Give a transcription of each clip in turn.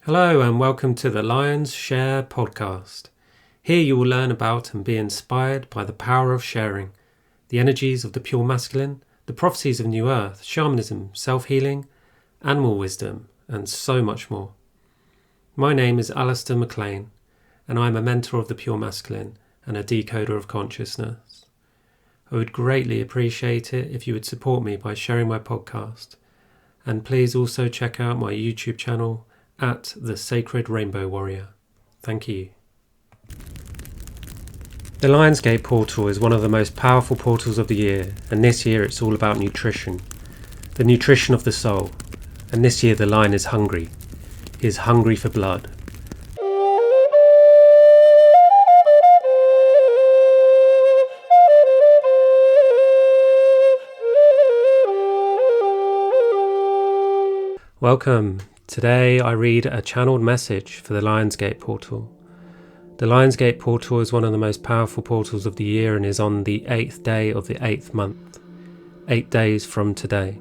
Hello and welcome to the Lions Share podcast. Here you will learn about and be inspired by the power of sharing, the energies of the pure masculine, the prophecies of New Earth, shamanism, self-healing, animal wisdom, and so much more. My name is Alistair McLean, and I am a mentor of the pure masculine and a decoder of consciousness. I would greatly appreciate it if you would support me by sharing my podcast, and please also check out my YouTube channel at the Sacred Rainbow Warrior. Thank you. The Lionsgate portal is one of the most powerful portals of the year, and this year it's all about nutrition. The nutrition of the soul. And this year the lion is hungry. He is hungry for blood. Welcome. Today I read a channeled message for the Lionsgate portal. The Lionsgate portal is one of the most powerful portals of the year and is on the 8th day of the 8th month, 8 days from today.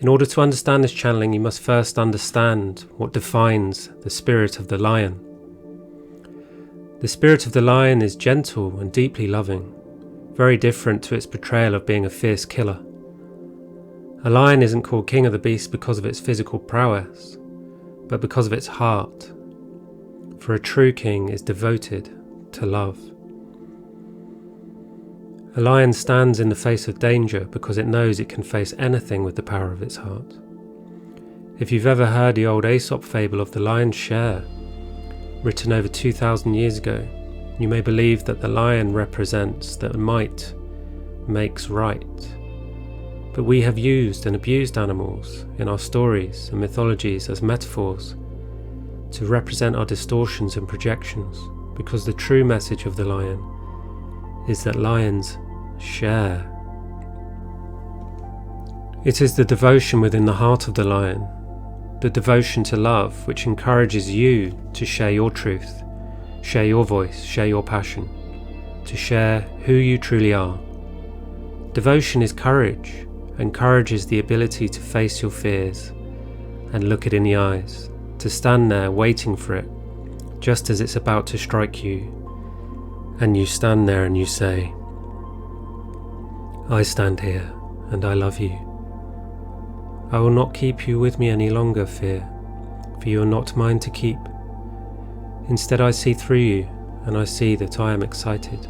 In order to understand this channeling, you must first understand what defines the spirit of the lion. The spirit of the lion is gentle and deeply loving, very different to its portrayal of being a fierce killer. A lion isn't called king of the beasts because of its physical prowess, but because of its heart. For a true king is devoted to love. A lion stands in the face of danger because it knows it can face anything with the power of its heart. If you've ever heard the old Aesop fable of the lion's share, written over 2,000 years ago, you may believe that the lion represents that might makes right. But we have used and abused animals in our stories and mythologies as metaphors to represent our distortions and projections, because the true message of the lion is that lions share. It is the devotion within the heart of the lion, the devotion to love, which encourages you to share your truth, share your voice, share your passion, to share who you truly are. Devotion is courage. And courage is the ability to face your fears and look it in the eyes, to stand there waiting for it, just as it's about to strike you, and you stand there and you say, I stand here and I love you. I will not keep you with me any longer, fear, for you are not mine to keep. Instead I see through you, and I see that I am excited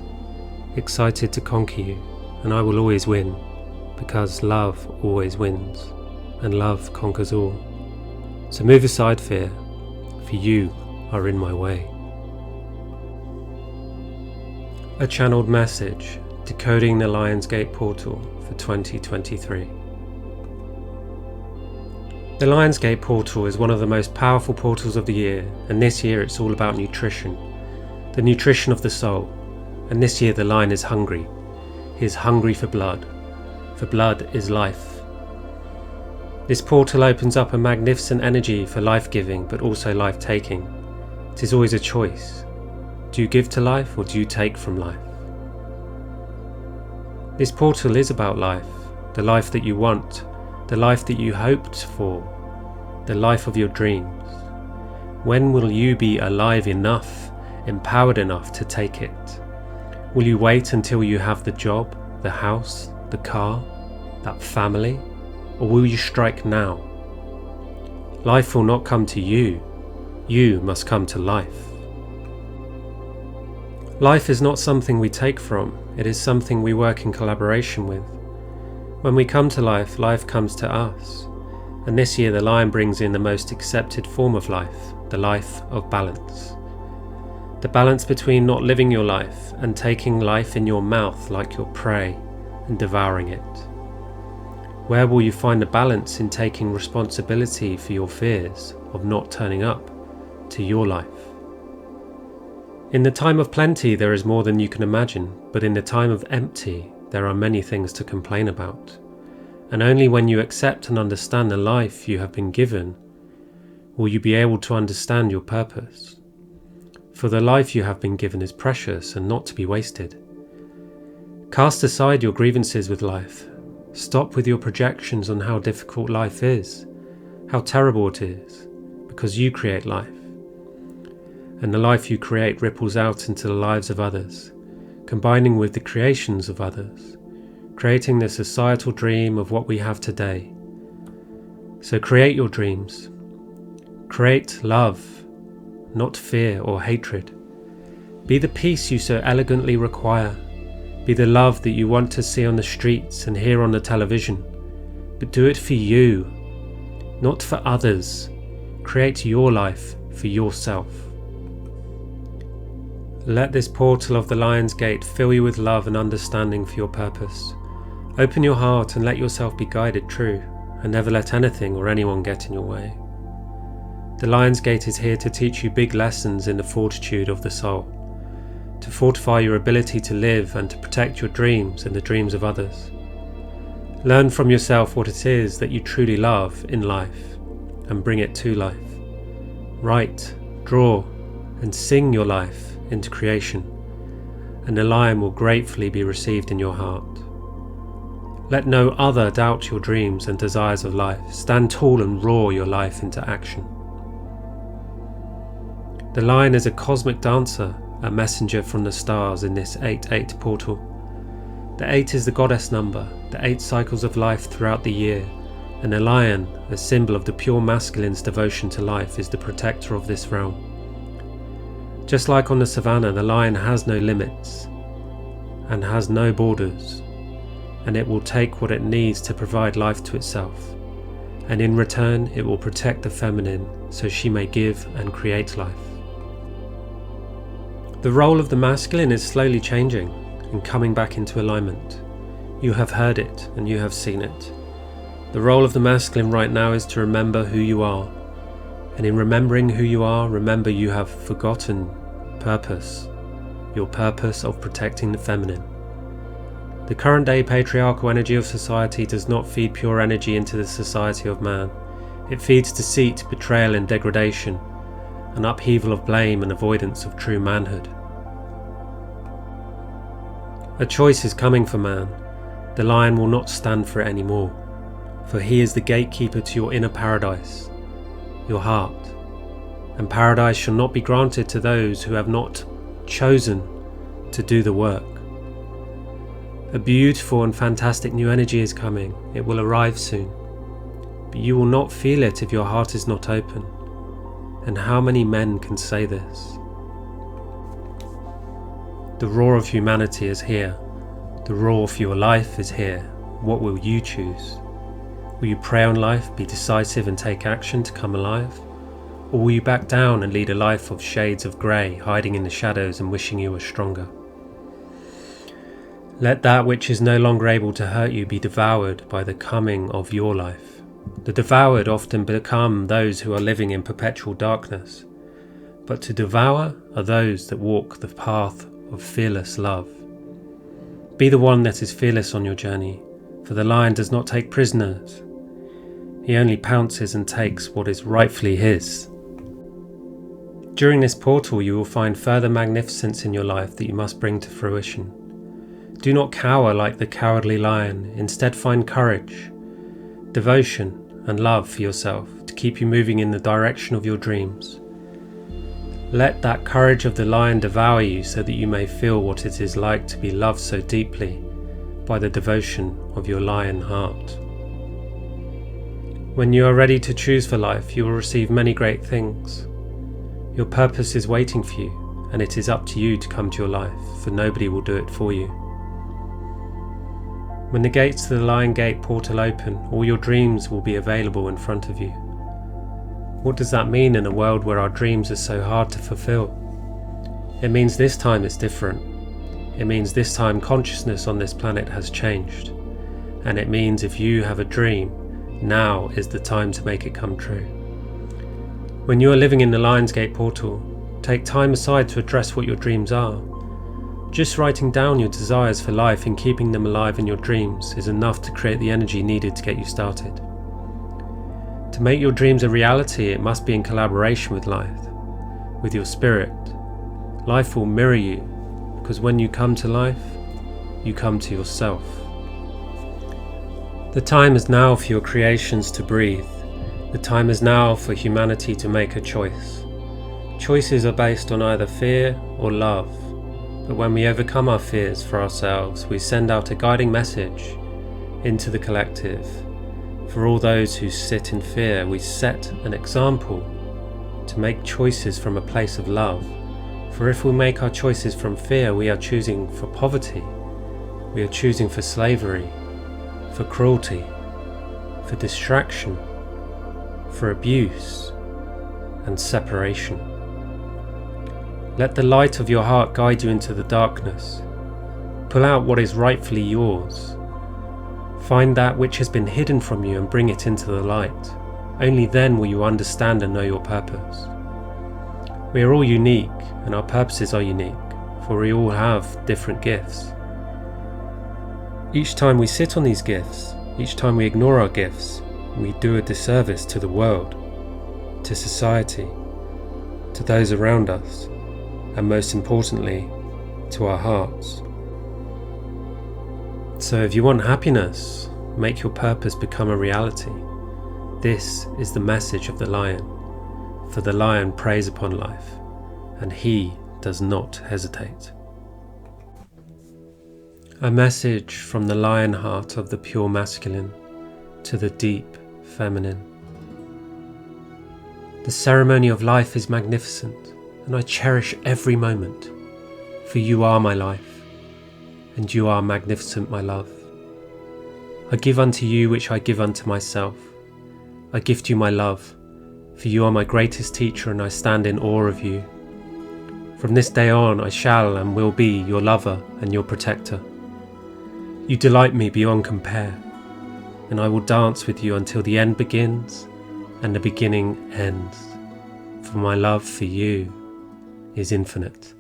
to conquer you, and I will always win. Because love always wins, and love conquers all. So move aside, fear, for you are in my way. A channeled message, decoding the Lionsgate portal for 2023. The Lionsgate portal is one of the most powerful portals of the year, and this year it's all about nutrition, the nutrition of the soul. And this year the lion is hungry. He is hungry for blood. For blood is life. This portal opens up a magnificent energy for life-giving but also life-taking. It is always a choice. Do you give to life or do you take from life? This portal is about life, the life that you want, the life that you hoped for, the life of your dreams. When will you be alive enough, empowered enough to take it? Will you wait until you have the job, the house, the car, that family, or will you strike now? Life will not come to you. You must come to life. Life is not something we take from, it is something we work in collaboration with. When we come to life, life comes to us. And this year the lion brings in the most accepted form of life, the life of balance. The balance between not living your life and taking life in your mouth like your prey and devouring it. Where will you find the balance in taking responsibility for your fears of not turning up to your life? In the time of plenty there is more than you can imagine, but in the time of empty there are many things to complain about. And only when you accept and understand the life you have been given will you be able to understand your purpose. For the life you have been given is precious and not to be wasted. Cast aside your grievances with life. Stop with your projections on how difficult life is, how terrible it is, because you create life. And the life you create ripples out into the lives of others, combining with the creations of others, creating the societal dream of what we have today. So create your dreams. Create love, not fear or hatred. Be the peace you so elegantly require. Be the love that you want to see on the streets and hear on the television. But do it for you, not for others. Create your life for yourself. Let this portal of the Lion's Gate fill you with love and understanding for your purpose. Open your heart and let yourself be guided true, and never let anything or anyone get in your way. The Lion's Gate is here to teach you big lessons in the fortitude of the soul, to fortify your ability to live and to protect your dreams and the dreams of others. Learn from yourself what it is that you truly love in life, and bring it to life. Write, draw, and sing your life into creation, and the lion will gratefully be received in your heart. Let no other doubt your dreams and desires of life. Stand tall and roar your life into action. The lion is a cosmic dancer, a messenger from the stars in this 8-8 portal. The 8 is the goddess number, the 8 cycles of life throughout the year, and the lion, a symbol of the pure masculine's devotion to life, is the protector of this realm. Just like on the savannah, the lion has no limits and has no borders, and it will take what it needs to provide life to itself, and in return it will protect the feminine so she may give and create life. The role of the masculine is slowly changing and coming back into alignment. You have heard it and you have seen it. The role of the masculine right now is to remember who you are. And in remembering who you are, remember you have forgotten purpose, your purpose of protecting the feminine. The current day patriarchal energy of society does not feed pure energy into the society of man. It feeds deceit, betrayal and degradation, an upheaval of blame and avoidance of true manhood. A choice is coming for man. The lion will not stand for it anymore, for he is the gatekeeper to your inner paradise, your heart, and paradise shall not be granted to those who have not chosen to do the work. A beautiful and fantastic new energy is coming. It will arrive soon, but you will not feel it if your heart is not open. And how many men can say this? The roar of humanity is here. The roar for your life is here. What will you choose? Will you prey on life, be decisive and take action to come alive? Or will you back down and lead a life of shades of grey, hiding in the shadows and wishing you were stronger? Let that which is no longer able to hurt you be devoured by the coming of your life. The devoured often become those who are living in perpetual darkness, but to devour are those that walk the path of fearless love. Be the one that is fearless on your journey, for the lion does not take prisoners. He only pounces and takes what is rightfully his. During this portal you will find further magnificence in your life that you must bring to fruition. Do not cower like the cowardly lion, instead find courage, devotion and love for yourself to keep you moving in the direction of your dreams. Let that courage of the lion devour you so that you may feel what it is like to be loved so deeply by the devotion of your lion heart. When you are ready to choose for life, you will receive many great things. Your purpose is waiting for you, and it is up to you to come to your life, for nobody will do it for you. When the gates to the Lion Gate portal open, all your dreams will be available in front of you. What does that mean in a world where our dreams are so hard to fulfill? It means this time it's different. It means this time consciousness on this planet has changed. And it means if you have a dream, now is the time to make it come true. When you are living in the Lion's Gate portal, take time aside to address what your dreams are. Just writing down your desires for life and keeping them alive in your dreams is enough to create the energy needed to get you started. To make your dreams a reality, it must be in collaboration with life, with your spirit. Life will mirror you, because when you come to life, you come to yourself. The time is now for your creations to breathe. The time is now for humanity to make a choice. Choices are based on either fear or love, but when we overcome our fears for ourselves, we send out a guiding message into the collective. For all those who sit in fear, we set an example to make choices from a place of love. For if we make our choices from fear, we are choosing for poverty, we are choosing for slavery, for cruelty, for distraction, for abuse and separation. Let the light of your heart guide you into the darkness. Pull out what is rightfully yours. Find that which has been hidden from you and bring it into the light. Only then will you understand and know your purpose. We are all unique, and our purposes are unique, for we all have different gifts. Each time we sit on these gifts, each time we ignore our gifts, we do a disservice to the world, to society, to those around us, and most importantly, to our hearts. So if you want happiness, make your purpose become a reality. This is the message of the lion, for the lion preys upon life, and he does not hesitate. A message from the lion heart of the pure masculine to the deep feminine. The ceremony of life is magnificent, and I cherish every moment, for you are my life, and you are magnificent, my love. I give unto you which I give unto myself. I gift you my love, for you are my greatest teacher, and I stand in awe of you. From this day on I shall and will be your lover and your protector. You delight me beyond compare, and I will dance with you until the end begins and the beginning ends, for my love for you is infinite.